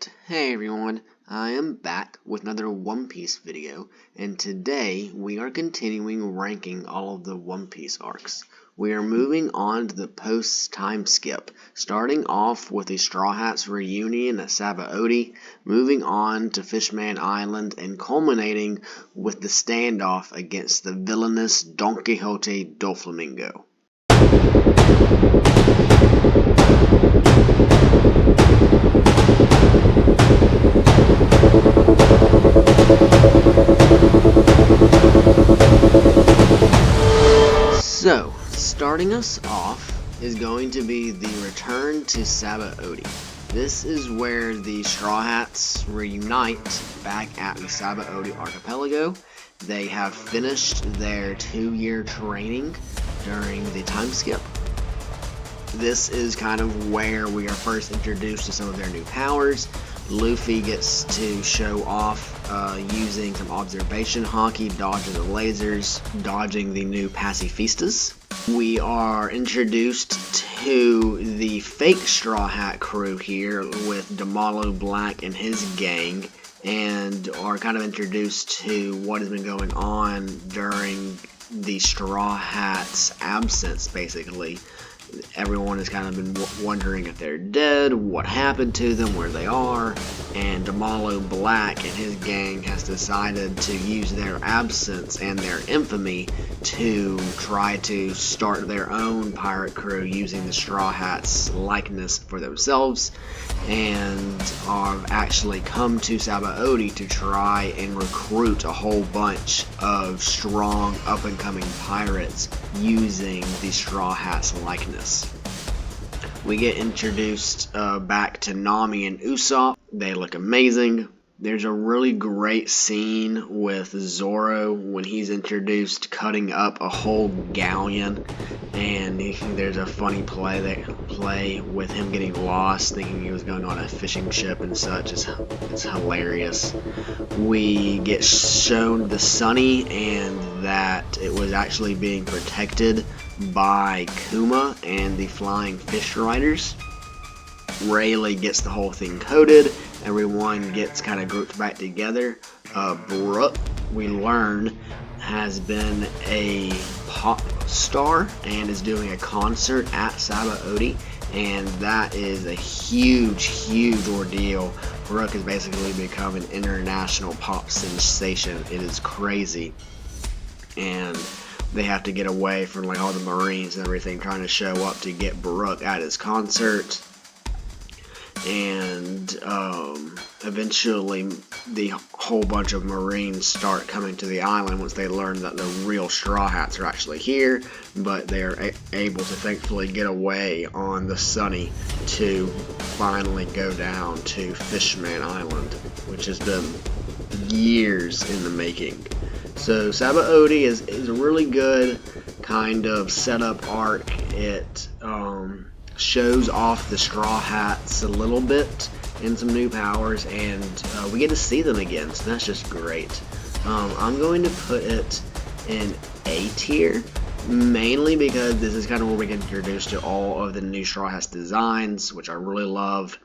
Alright, hey everyone, I am back with another One Piece video, and today we are continuing ranking all of the One Piece arcs. We are moving on to the post-time skip, starting off with the Straw Hats reunion at Sabaody, moving on to Fishman Island, and culminating with the standoff against the villainous Don Quixote Doflamingo. So, starting us off is going to be the return to Sabaody. This is where the Straw Hats reunite back at the Sabaody archipelago. They have finished their 2-year training during the time skip. This is kind of where we are first introduced to some of their new powers. Luffy gets to show off using some observation haki, dodging the lasers, dodging the new pacifistas. We are introduced to the fake Straw Hat crew here with Damalo Black and his gang, and are kind of introduced to what has been going on during the Straw Hats' absence, basically. Everyone has kind of been wondering if they're dead, what happened to them, where they are, and Damalo Black and his gang has decided to use their absence and their infamy to try to start their own pirate crew using the Straw Hats' likeness for themselves, and have actually come to Sabaody to try and recruit a whole bunch of strong up-and-coming pirates using the Straw Hats' likeness. We get introduced back to Nami and Usopp. They look amazing. There's a really great scene with Zoro when he's introduced cutting up a whole galleon, and there's a funny play with him getting lost, thinking he was going on a fishing ship and such. It's hilarious. We get shown the Sunny and that it was actually being protected by Kuma and the Flying Fish Riders. Rayleigh gets the whole thing coded. Everyone gets kind of grouped back together. Brooke, we learn, has been a pop star and is doing a concert at Sabaody, and that is a huge ordeal. Brooke has basically become an international pop sensation. It is crazy, and they have to get away from like all the Marines and everything trying to show up to get Brooke at his concert. And eventually the whole bunch of Marines start coming to the island once they learn that the real Straw Hats are actually here, but they're able to thankfully get away on the Sunny to finally go down to Fishman Island, which has been years in the making. So Sabaody is a really good kind of setup arc. It shows off the Straw Hats a little bit and some new powers, and we get to see them again, so that's just great. I'm going to put it in A tier, mainly because this is kind of where we get introduced to all of the new Straw Hats designs, which I really love.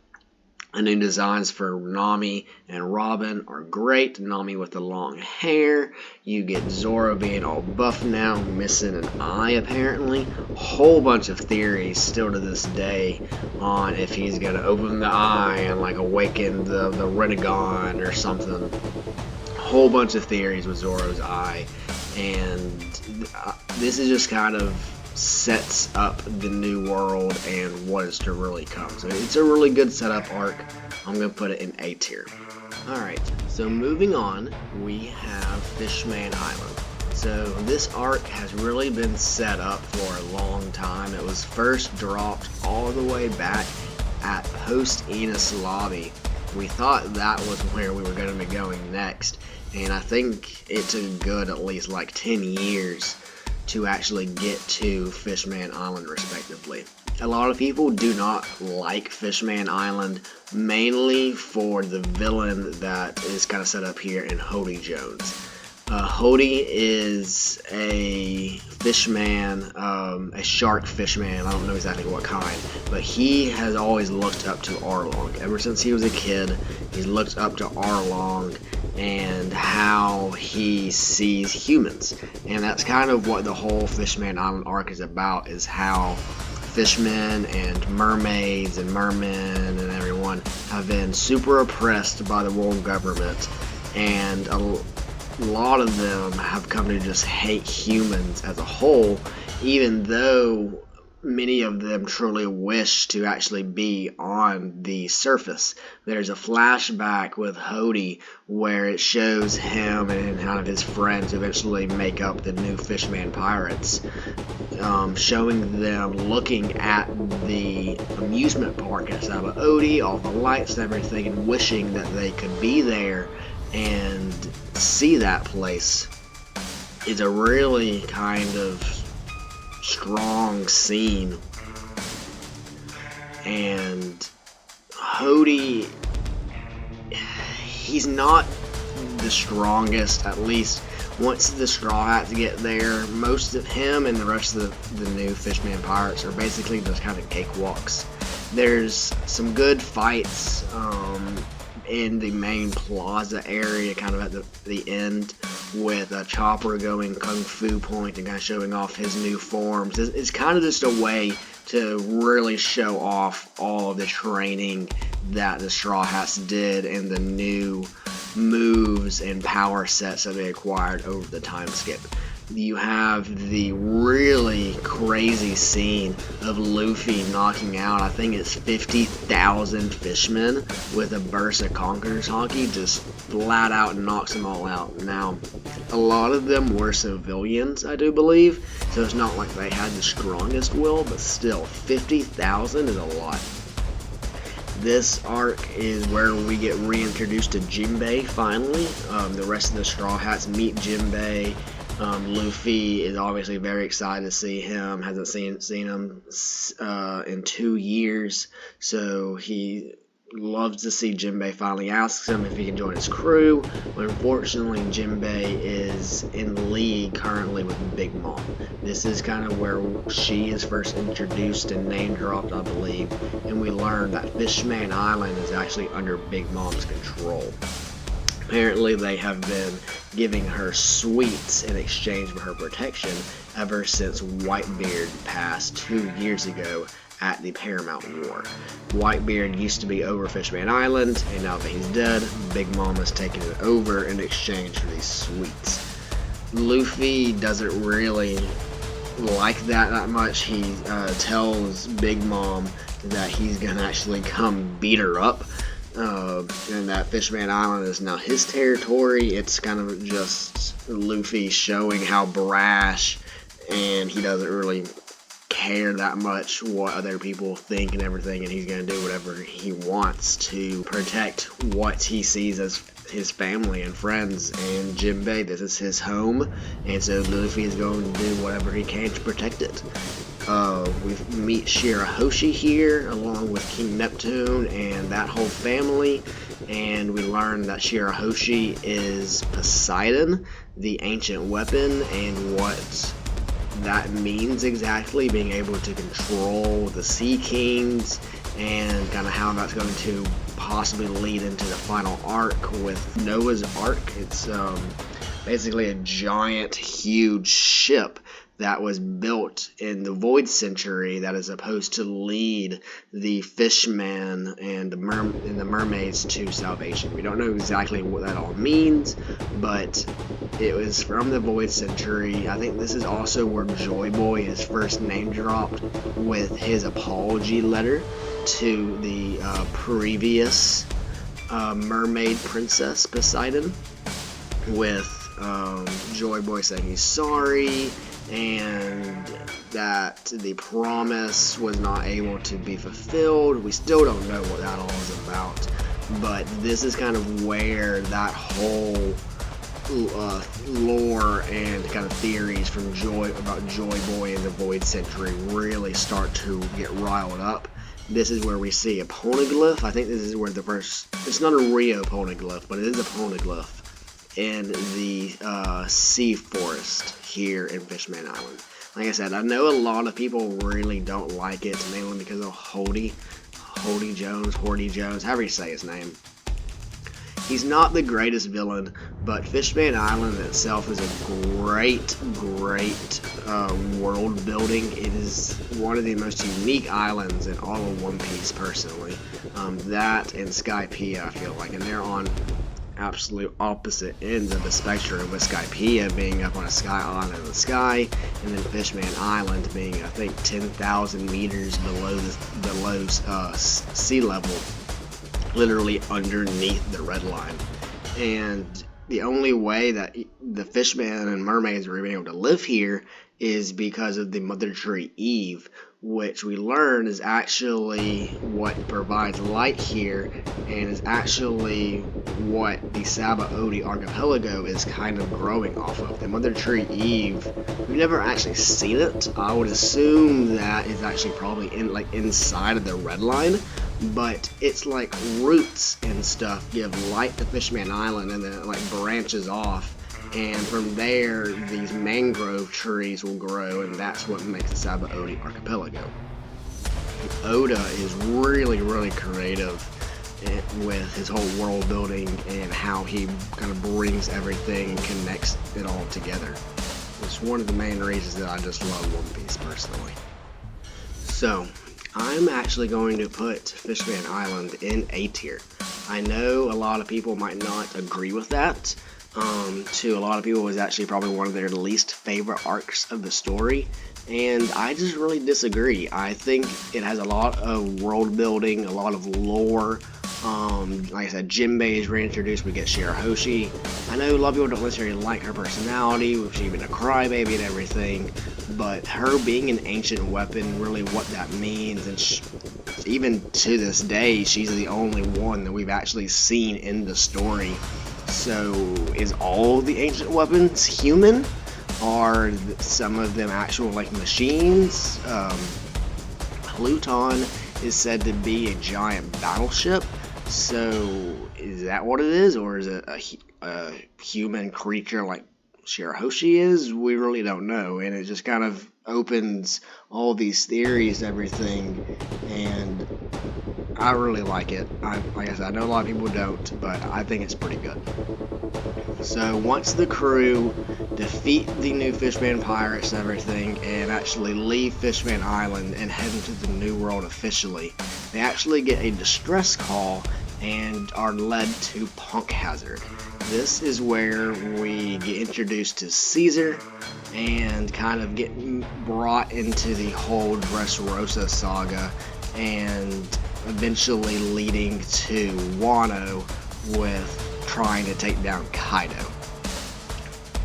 The new designs for Nami and Robin are great. Nami with the long hair. You get Zoro being all buff now, missing an eye apparently. Whole bunch of theories still to this day on if he's going to open the eye and like awaken the Renegon or something. Whole bunch of theories with Zoro's eye. And this is just kind of sets up the new world and what is to really come. So it's a really good setup arc. I'm going to put it in A tier. Alright, so moving on, we have Fishman Island. So this arc has really been set up for a long time. It was first dropped all the way back at post-Enos Lobby. We thought that was where we were going to be going next, and I think it took good at least like 10 years to actually get to Fishman Island respectively. A lot of people do not like Fishman Island, mainly for the villain that is kind of set up here in Hody Jones. Hody is a fishman, a shark fishman. I don't know exactly what kind, but he has always looked up to Arlong. Ever since he was a kid, he's looked up to Arlong and how he sees humans. And that's kind of what the whole Fishman Island arc is about, is how fishmen and mermaids and mermen and everyone have been super oppressed by the world government, and a lot of them have come to just hate humans as a whole, even though many of them truly wish to actually be on the surface. There's a flashback with Hody where it shows him and one of his friends eventually make up the new Fishman Pirates, showing them looking at the amusement park at Sabaody, all the lights and everything, and wishing that they could be there and see that place. Is a really kind of strong scene. And Hody, he's not the strongest, at least once the Straw Hats get there. Most of him and the rest of the new Fishman Pirates are basically just kind of cakewalks. There's some good fights in the main plaza area, kind of at the end, with Chopper going Kung Fu point and kind of showing off his new forms. It's kind of just a way to really show off all of the training that the Straw Hats did and the new moves and power sets that they acquired over the time skip. You have the really crazy scene of Luffy knocking out, I think it's 50,000 fishmen with a burst of Conqueror's Haki, just flat out knocks them all out. Now, a lot of them were civilians, I do believe, so it's not like they had the strongest will, but still, 50,000 is a lot. This arc is where we get reintroduced to Jinbei finally. The rest of the Straw Hats meet Jinbei. Luffy is obviously very excited to see him. Hasn't seen him in 2 years, so he loves to see Jinbei. Finally asks him if he can join his crew, but unfortunately Jinbei is in league currently with Big Mom. This is kind of where she is first introduced and name dropped, I believe, and we learn that Fishman Island is actually under Big Mom's control. Apparently they have been giving her sweets in exchange for her protection ever since Whitebeard passed 2 years ago at the Paramount War. Whitebeard used to be over Fishman Island, and now that he's dead, Big Mom has taken it over in exchange for these sweets. Luffy doesn't really like that much. He tells Big Mom that he's gonna actually come beat her up. And that Fishman Island is now his territory. It's kind of just Luffy showing how brash, and he doesn't really care that much what other people think and everything, and he's going to do whatever he wants to protect what he sees as his family and friends. And Jinbei, this is his home, and so Luffy is going to do whatever he can to protect it. We meet Shirahoshi here, along with King Neptune and that whole family, and we learn that Shirahoshi is Poseidon, the ancient weapon, and what that means exactly, being able to control the Sea Kings, and kind of how that's going to possibly lead into the final arc with Noah's Ark. It's basically a giant, huge ship that was built in the Void Century that is supposed to lead the Fishmen and the mermaids to salvation. We don't know exactly what that all means, but it was from the Void Century. I think this is also where Joy Boy is first name dropped with his apology letter to the previous mermaid princess Poseidon, with Joy Boy saying he's sorry, and that the promise was not able to be fulfilled. We still don't know what that all is about, but this is kind of where that whole lore and kind of theories from about Joy Boy and the Void Century really start to get riled up. This is where we see a poneglyph. I think this is where the first, it's not a Rio poneglyph, but it is a poneglyph. in the sea forest here in Fishman Island. Like I said, I know a lot of people really don't like it, mainly because of Hordy Jones, however you say his name. He's not the greatest villain, but Fishman Island itself is a great world building. It is one of the most unique islands in all of One Piece, personally. That and Skypiea, I feel like, and they're on absolute opposite ends of the spectrum, with Skypiea being up on a sky island in the sky, and then Fishman Island being, I think, 10,000 meters below sea level, literally underneath the red line. And the only way that the fishmen and mermaids were able to live here is because of the Mother Tree Eve, which we learn is actually what provides light here, and is actually what the Sabaody archipelago is kind of growing off of. The Mother Tree Eve, we've never actually seen it. I would assume that is actually probably inside of the red line, but it's like roots and stuff give light to Fishman Island, and then it like branches off, and from there these mangrove trees will grow, and that's what makes the Sabaody archipelago. Oda is really creative with his whole world building and how he kind of brings everything and connects it all together. It's one of the main reasons that I just love One Piece, personally. So I'm actually going to put Fishman Island in A tier. I know a lot of people might not agree with that. To a lot of people, it was actually probably one of their least favorite arcs of the story, and I just really disagree. I think it has a lot of world building, a lot of lore. Like I said, Jinbei is reintroduced. We get Shirahoshi. I know a lot of people don't necessarily like her personality, with she being a crybaby and everything, but her being an ancient weapon, really what that means, and even to this day, she's the only one that we've actually seen in the story. So, is all the ancient weapons human? Are some of them actual, like, machines? Pluton is said to be a giant battleship. So, is that what it is? Or is it a human creature like Shirahoshi is? We really don't know. And it just kind of opens all these theories and everything. And I really like it. Like I said, I know a lot of people don't, but I think it's pretty good. So once the crew defeat the new Fishman pirates and everything, and actually leave Fishman Island and head into the New World officially, they actually get a distress call and are led to Punk Hazard. This is where we get introduced to Caesar and kind of get brought into the whole Dressrosa saga, and eventually leading to Wano with trying to take down Kaido.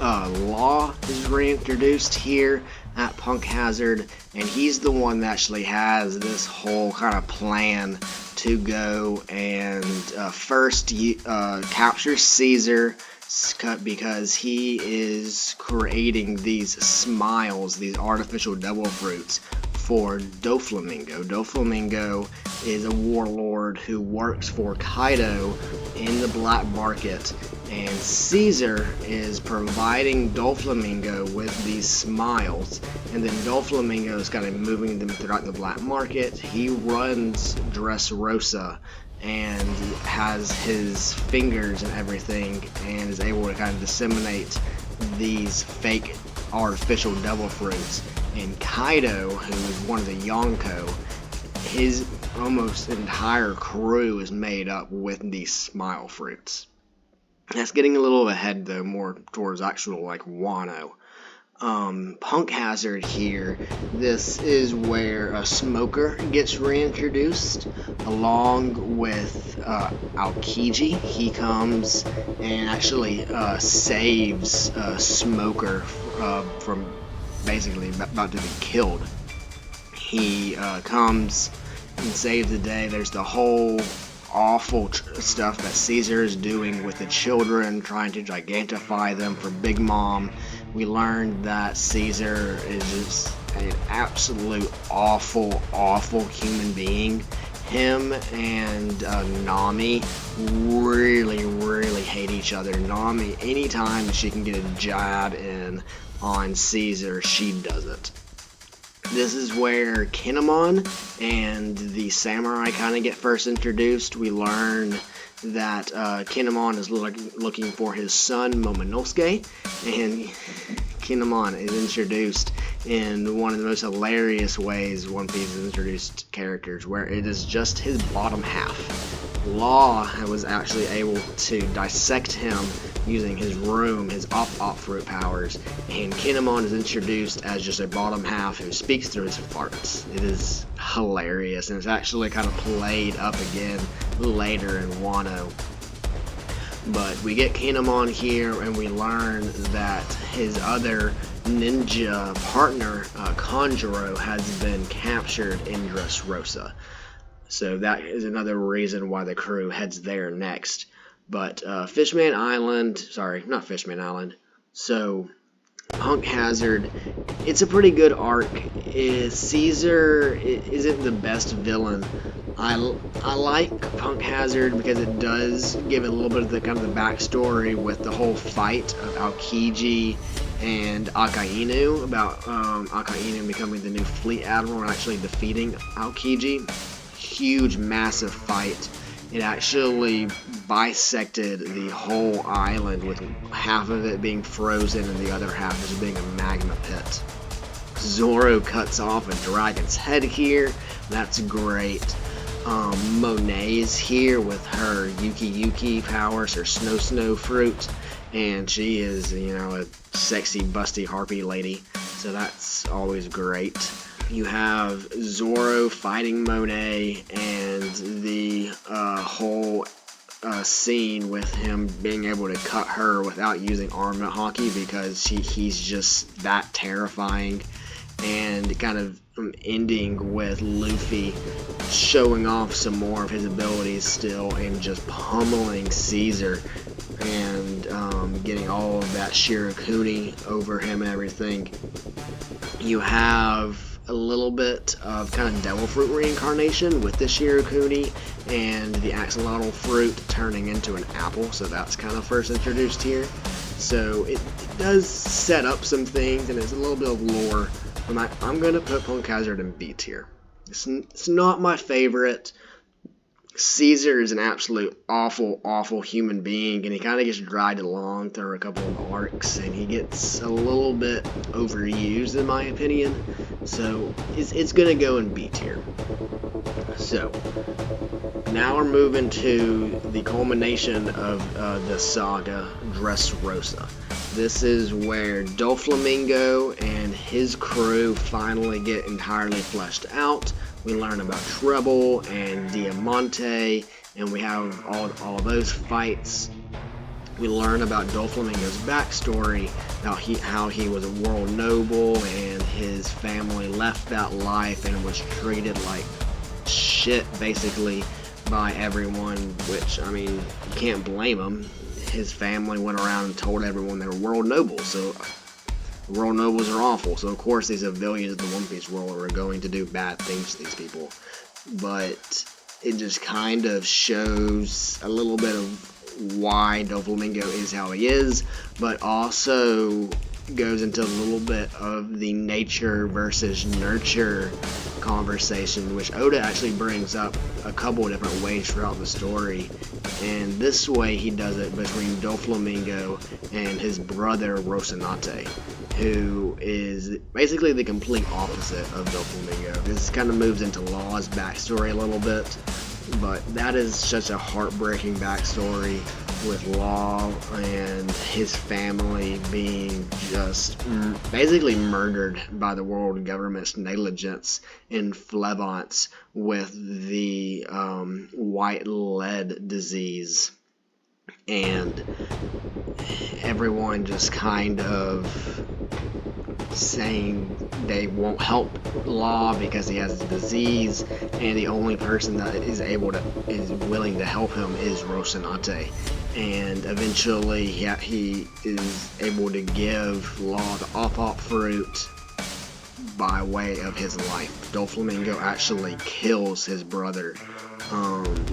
Law is reintroduced here at Punk Hazard, and he's the one that actually has this whole kind of plan to go and first capture Caesar, because he is creating these smiles, these artificial devil fruits, for Doflamingo. Doflamingo is a warlord who works for Kaido in the black market, and Caesar is providing Doflamingo with these smiles, and then Doflamingo is kind of moving them throughout the black market. He runs Dressrosa and has his fingers and everything, and is able to kind of disseminate these fake artificial devil fruits. And Kaido, who is one of the Yonko, his almost entire crew is made up with these smile fruits. That's getting a little ahead, though, more towards actual, like, Wano. Punk Hazard here, this is where a Smoker gets reintroduced, along with Aokiji. He comes and actually saves Smoker from basically about to be killed. He comes and saves the day. There's the whole awful stuff that Caesar is doing with the children, trying to gigantify them for Big Mom. We learned that Caesar is just an absolute awful human being. Him and Nami really hate each other. Nami, anytime she can get a jab in on Caesar, she does it. This is where Kinemon and the samurai kind of get first introduced. We learn that Kinemon is looking for his son Momonosuke, and Kinemon is introduced in one of the most hilarious ways One Piece has introduced characters, where it is just his bottom half. Law was actually able to dissect him using his room, his op fruit powers, and Kinemon is introduced as just a bottom half who speaks through his farts. It is hilarious, and it's actually kind of played up again later in Wano. But we get Kinemon here, and we learn that his other ninja partner, Kanjuro, has been captured in Dressrosa. So that is another reason why the crew heads there next. But Fishman Island, sorry, not Fishman Island. So Punk Hazard, it's a pretty good arc. Caesar isn't the best villain. I like Punk Hazard because it does give it a little bit of the kind of the backstory with the whole fight of Aokiji and Akainu, about Akainu becoming the new fleet admiral and actually defeating Aokiji. Huge, massive fight. It actually bisected the whole island, with half of it being frozen and the other half just being a magma pit. Zoro cuts off a dragon's head here. That's great. Monet is here with her Yuki powers, her snow fruit, and she is, you know, a sexy, busty harpy lady. So that's always great. You have Zoro fighting Monet, and the whole scene with him being able to cut her without using armament hockey, because he's just that terrifying, and kind of ending with Luffy showing off some more of his abilities still and just pummeling Caesar and getting all of that Shirokuni over him and everything. You have a little bit of kind of devil fruit reincarnation with the Shirokuni and the axolotl fruit turning into an apple, so that's kind of first introduced here. So it does set up some things, and it's a little bit of lore. I'm going to put Punk Hazard in B tier. It's not my favorite. Caesar is an absolute awful human being, and he kind of gets dragged along through a couple of arcs, and he gets a little bit overused in my opinion, so it's going to go in B tier. So now we're moving to the culmination of the saga, Dressrosa. This is where Doflamingo and his crew finally get entirely fleshed out. We learn about Treble and Diamante, and we have all of those fights. We learn about Doflamingo's backstory, about how he was a world noble and his family left that life and was treated like shit, basically, by everyone, which, I mean, you can't blame him. His family went around and told everyone they were world nobles, so world nobles are awful, so of course these civilians of the One Piece world are going to do bad things to these people. But it just kind of shows a little bit of why Doflamingo is how he is, but also goes into a little bit of the nature versus nurture conversation, which Oda actually brings up a couple of different ways throughout the story. And this way he does it between Doflamingo and his brother Rocinante, who is basically the complete opposite of Doflamingo. This kind of moves into Law's backstory a little bit, but that is such a heartbreaking backstory, with Law and his family being just basically murdered by the world government's negligence in Flevance with the white lead disease, and everyone just kind of saying they won't help Law because he has a disease, and the only person that is willing to help him is Rocinante. And eventually he is able to give Law the op fruit by way of his life. Doflamingo actually kills his brother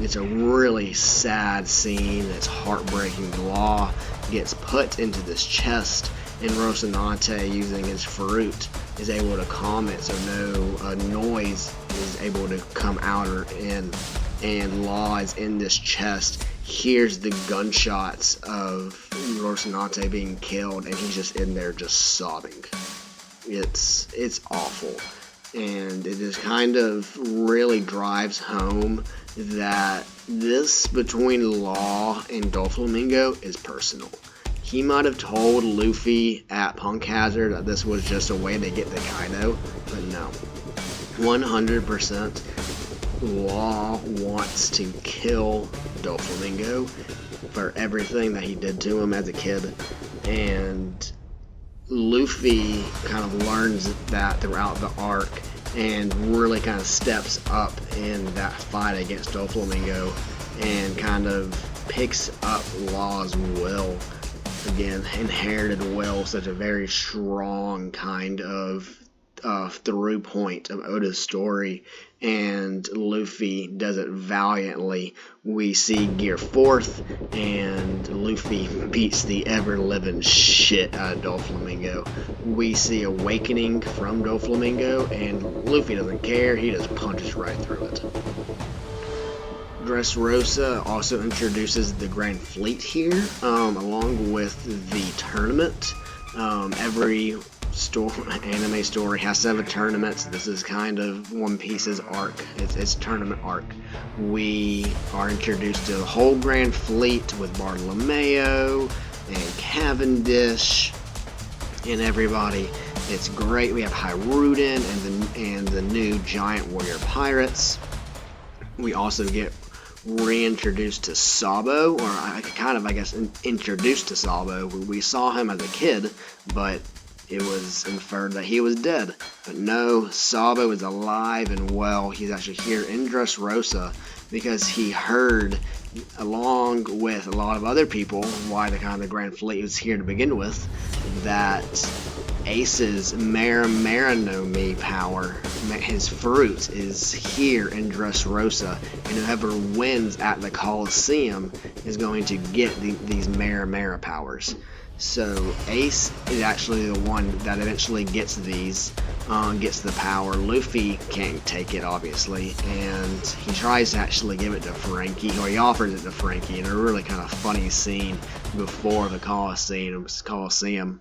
It's a really sad scene. It's heartbreaking. Law gets put into this chest, and Rocinante, using his fruit, is able to calm it so no noise is able to come out or in. And Law is in this chest, hears the gunshots of Rocinante being killed, and he's just in there just sobbing. It's awful. And it just kind of really drives home that this between Law and Doflamingo is personal. He might have told Luffy at Punk Hazard that this was just a way to get the Kaido, but no. 100% Law wants to kill Doflamingo for everything that he did to him as a kid, and Luffy kind of learns that throughout the arc and really kind of steps up in that fight against Doflamingo and kind of picks up Law's will. Again, inherited will, such a very strong kind of through point of Oda's story, and Luffy does it valiantly. We see Gear 4th, and Luffy beats the ever-living shit out of Doflamingo. We see Awakening from Doflamingo, and Luffy doesn't care, he just punches right through it. Dressrosa also introduces the Grand Fleet here, along with the tournament. Every anime story has to have a tournament. This is kind of One Piece's arc. It's tournament arc. We are introduced to the whole Grand Fleet with Bartolomeo and Cavendish and everybody. It's great. We have Hiruden and the new Giant Warrior Pirates. We also get reintroduced to Sabo, or I guess introduced to Sabo. We saw him as a kid, but it was inferred that he was dead. But no, Sabo is alive and well. He's actually here in Dressrosa because he heard, along with a lot of other people, why the Grand Fleet was here to begin with, that Ace's Mera no Mi power, his fruit, is here in Dressrosa, and whoever wins at the Coliseum is going to get these Mera powers. So Ace is actually the one that eventually gets these, gets the power. Luffy can't take it, obviously, and he tries to actually give it to Frankie, or he offers it to Frankie in a really kind of funny scene before the Coliseum.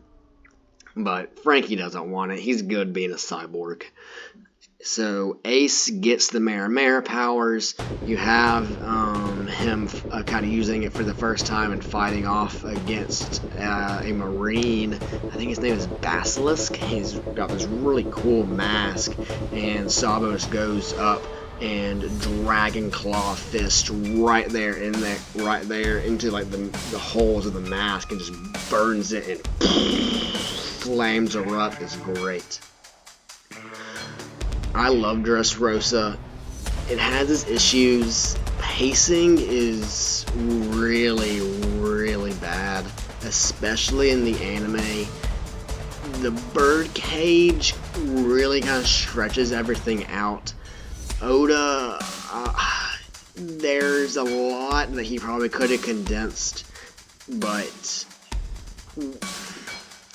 But Frankie doesn't want it. He's good being a cyborg. So Ace gets the Mera powers. You have him kind of using it for the first time and fighting off against a Marine. I think his name is Basilisk. He's got this really cool mask, and Sabo just goes up and Dragon Claw Fist right there into like the holes of the mask and just burns it, and flames erupt. It's great. I love Dressrosa. It has its issues. Pacing is really, really bad, especially in the anime. The birdcage really kind of stretches everything out. Oda, there's a lot that he probably could have condensed, but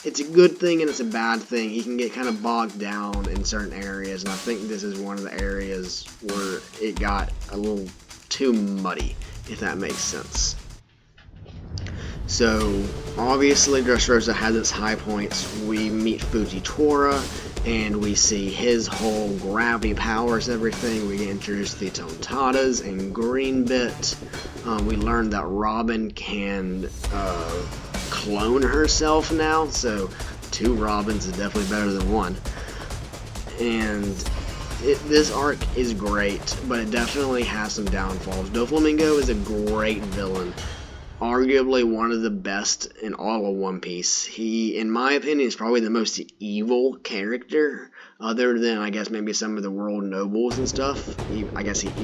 it's a good thing and it's a bad thing. He can get kind of bogged down in certain areas, and I think this is one of the areas where it got a little too muddy, if that makes sense. So, obviously Dressrosa has its high points. We meet Fujitora, and we see his whole gravity powers, everything. We get introduced to the Tontadas and Greenbit. We learned that Robin can clone herself now, so 2 Robins is definitely better than 1. And this arc is great, but it definitely has some downfalls. Doflamingo is a great villain. Arguably one of the best in all of One Piece. He, in my opinion, is probably the most evil character, other than, I guess, maybe some of the world nobles and stuff. Even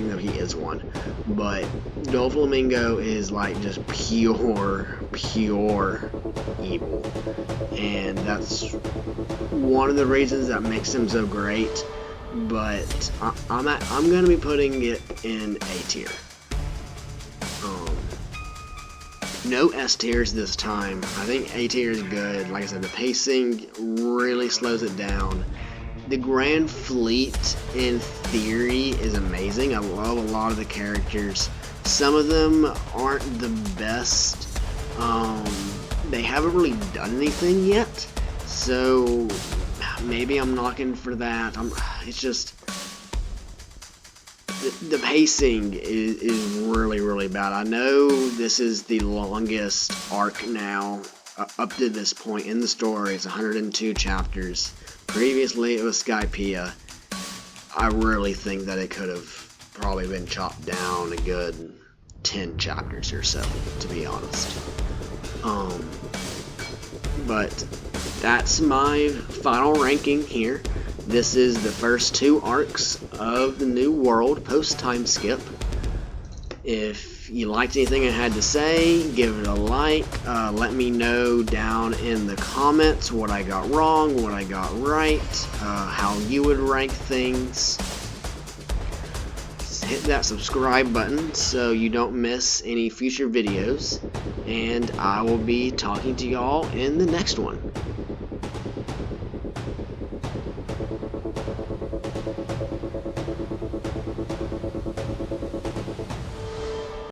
though he is one. But Doflamingo is like just pure evil. And that's one of the reasons that makes him so great. but I'm gonna be putting it in A tier. No S tiers this time. I think A tier is good. Like I said, the pacing really slows it down. The Grand Fleet, in theory, is amazing. I love a lot of the characters. Some of them aren't the best. They haven't really done anything yet, so maybe I'm knocking for that. It's just the pacing is really bad. I know this is the longest arc now up to this point in the story. It's 102 chapters. Previously it was Skypiea. I really think that it could have probably been chopped down a good 10 chapters or so, to be honest. But that's my final ranking here. This is the first 2 arcs of the new world post-time skip. If you liked anything I had to say, give it a like. Let me know down in the comments what I got wrong, what I got right, how you would rank things. Just hit that subscribe button so you don't miss any future videos. And I will be talking to y'all in the next one.